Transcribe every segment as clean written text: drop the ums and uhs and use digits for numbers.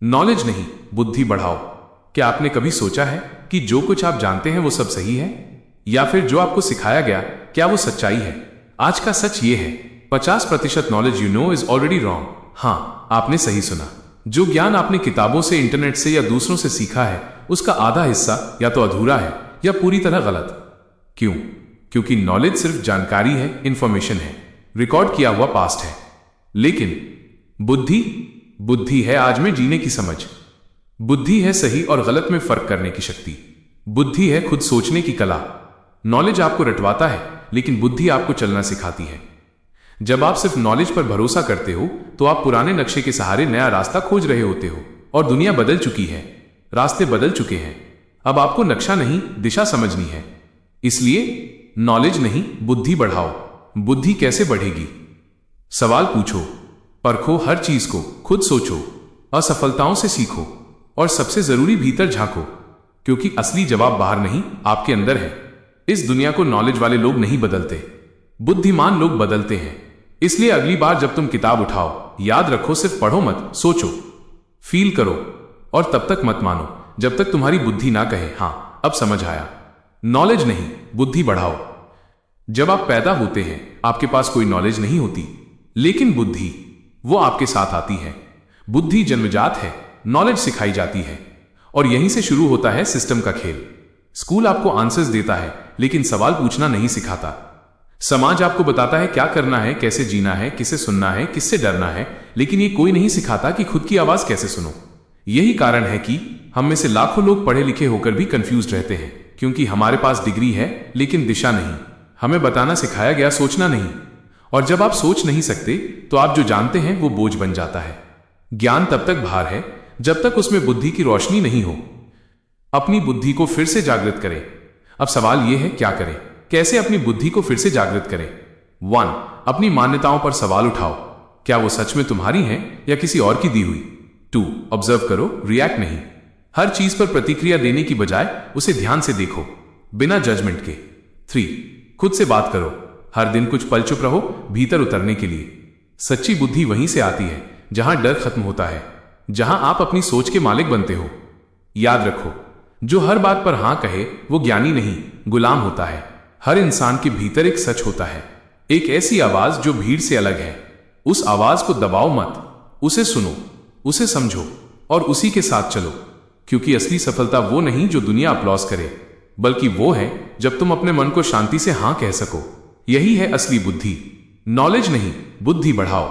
Knowledge नहीं, बुद्धि बढ़ाओ। क्या आपने कभी सोचा है कि जो कुछ आप जानते हैं वो सब सही है, या फिर जो आपको सिखाया गया क्या वो सच्चाई है? आज का सच ये है, 50% knowledge you know is already wrong. हाँ, आपने सही सुना। जो ज्ञान आपने किताबों से, इंटरनेट से या दूसरों से सीखा है, उसका आधा हिस्सा या तो अधूरा है या पूरी तरह गलत। क्यों? क्योंकि नॉलेज सिर्फ जानकारी है, इंफॉर्मेशन है, रिकॉर्ड किया हुआ पास्ट है। लेकिन बुद्धि है आज में जीने की समझ। बुद्धि है सही और गलत में फर्क करने की शक्ति। बुद्धि है खुद सोचने की कला। नॉलेज आपको रटवाता है, लेकिन बुद्धि आपको चलना सिखाती है। जब आप सिर्फ नॉलेज पर भरोसा करते हो तो आप पुराने नक्शे के सहारे नया रास्ता खोज रहे होते हो। और दुनिया बदल चुकी है, रास्ते बदल चुके हैं। अब आपको नक्शा नहीं, दिशा समझनी है। इसलिए नॉलेज नहीं, बुद्धि बढ़ाओ। बुद्धि कैसे बढ़ेगी? सवाल पूछो, परखो हर चीज को, खुद सोचो, असफलताओं से सीखो और सबसे जरूरी भीतर झांको, क्योंकि असली जवाब बाहर नहीं, आपके अंदर है। इस दुनिया को नॉलेज वाले लोग नहीं बदलते, बुद्धिमान लोग बदलते हैं। इसलिए अगली बार जब तुम किताब उठाओ, याद रखो सिर्फ पढ़ो मत, सोचो, फील करो और तब तक मत मानो जब तक तुम्हारी बुद्धि ना कहे हाँ अब समझ आया। नॉलेज नहीं, बुद्धि बढ़ाओ। जब आप पैदा होते हैं आपके पास कोई नॉलेज नहीं होती, लेकिन बुद्धि वो आपके साथ आती है। बुद्धि जन्मजात है, नॉलेज सिखाई जाती है। और यहीं से शुरू होता है सिस्टम का खेल। स्कूल आपको आंसर्स देता है, लेकिन सवाल पूछना नहीं सिखाता। समाज आपको बताता है क्या करना है, कैसे जीना है, किसे सुनना है, किससे डरना है, लेकिन ये कोई नहीं सिखाता कि खुद की आवाज कैसे सुनो। यही कारण है कि हम में से लाखों लोग पढ़े लिखे होकर भी कंफ्यूज रहते हैं, क्योंकि हमारे पास डिग्री है लेकिन दिशा नहीं। हमें बताना सिखाया गया सोचना नहीं। और जब आप सोच नहीं सकते तो आप जो जानते हैं वो बोझ बन जाता है। ज्ञान तब तक भार है जब तक उसमें बुद्धि की रोशनी नहीं हो। अपनी बुद्धि को फिर से जागृत करें। अब सवाल यह है, क्या करें? कैसे अपनी बुद्धि को फिर से जागृत करें? 1. अपनी मान्यताओं पर सवाल उठाओ। क्या वो सच में तुम्हारी हैं या किसी और की दी हुई? 2. ऑब्जर्व करो, रिएक्ट नहीं। हर चीज पर प्रतिक्रिया देने की बजाय उसे ध्यान से देखो, बिना जजमेंट के। 3. खुद से बात करो। हर दिन कुछ पल चुप रहो भीतर उतरने के लिए। सच्ची बुद्धि वहीं से आती है जहां डर खत्म होता है, जहां आप अपनी सोच के मालिक बनते हो। याद रखो, जो हर बात पर हां कहे वो ज्ञानी नहीं, गुलाम होता है। हर इंसान के भीतर एक सच होता है, एक ऐसी आवाज जो भीड़ से अलग है। उस आवाज को दबाओ मत, उसे सुनो, उसे समझो और उसी के साथ चलो। क्योंकि असली सफलता वो नहीं जो दुनिया अप्लॉज करे, बल्कि वो है जब तुम अपने मन को शांति से हां कह सको। यही है असली बुद्धि। नॉलेज नहीं, बुद्धि बढ़ाओ।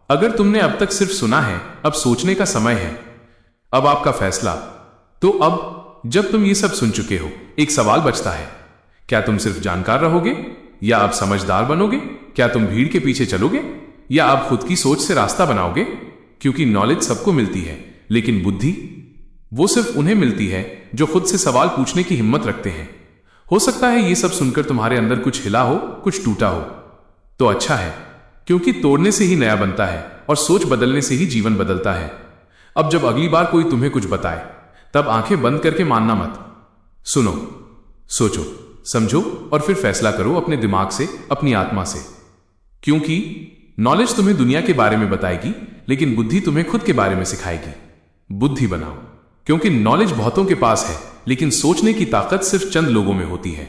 अगर तुमने अब तक सिर्फ सुना है, अब सोचने का समय है। अब आपका फैसला। तो अब जब तुम ये सब सुन चुके हो, एक सवाल बचता है, क्या तुम सिर्फ जानकार रहोगे या अब समझदार बनोगे? क्या तुम भीड़ के पीछे चलोगे या अब खुद की सोच से रास्ता बनाओगे? क्योंकि नॉलेज सबको मिलती है, लेकिन बुद्धि वो सिर्फ उन्हें मिलती है जो खुद से सवाल पूछने की हिम्मत रखते हैं। हो सकता है ये सब सुनकर तुम्हारे अंदर कुछ हिला हो, कुछ टूटा हो। तो अच्छा है, क्योंकि तोड़ने से ही नया बनता है और सोच बदलने से ही जीवन बदलता है। अब जब अगली बार कोई तुम्हें कुछ बताए, तब आंखें बंद करके मानना मत। सुनो, सोचो, समझो और फिर फैसला करो अपने दिमाग से, अपनी आत्मा से। क्योंकि नॉलेज तुम्हें दुनिया के बारे में बताएगी, लेकिन बुद्धि तुम्हें खुद के बारे में सिखाएगी। बुद्धि बनाओ, क्योंकि नॉलेज बहुतों के पास है, लेकिन सोचने की ताकत सिर्फ चंद लोगों में होती है।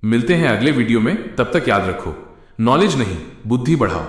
मिलते हैं अगले वीडियो में, तब तक याद रखो, नॉलेज नहीं, बुद्धि बढ़ाओ।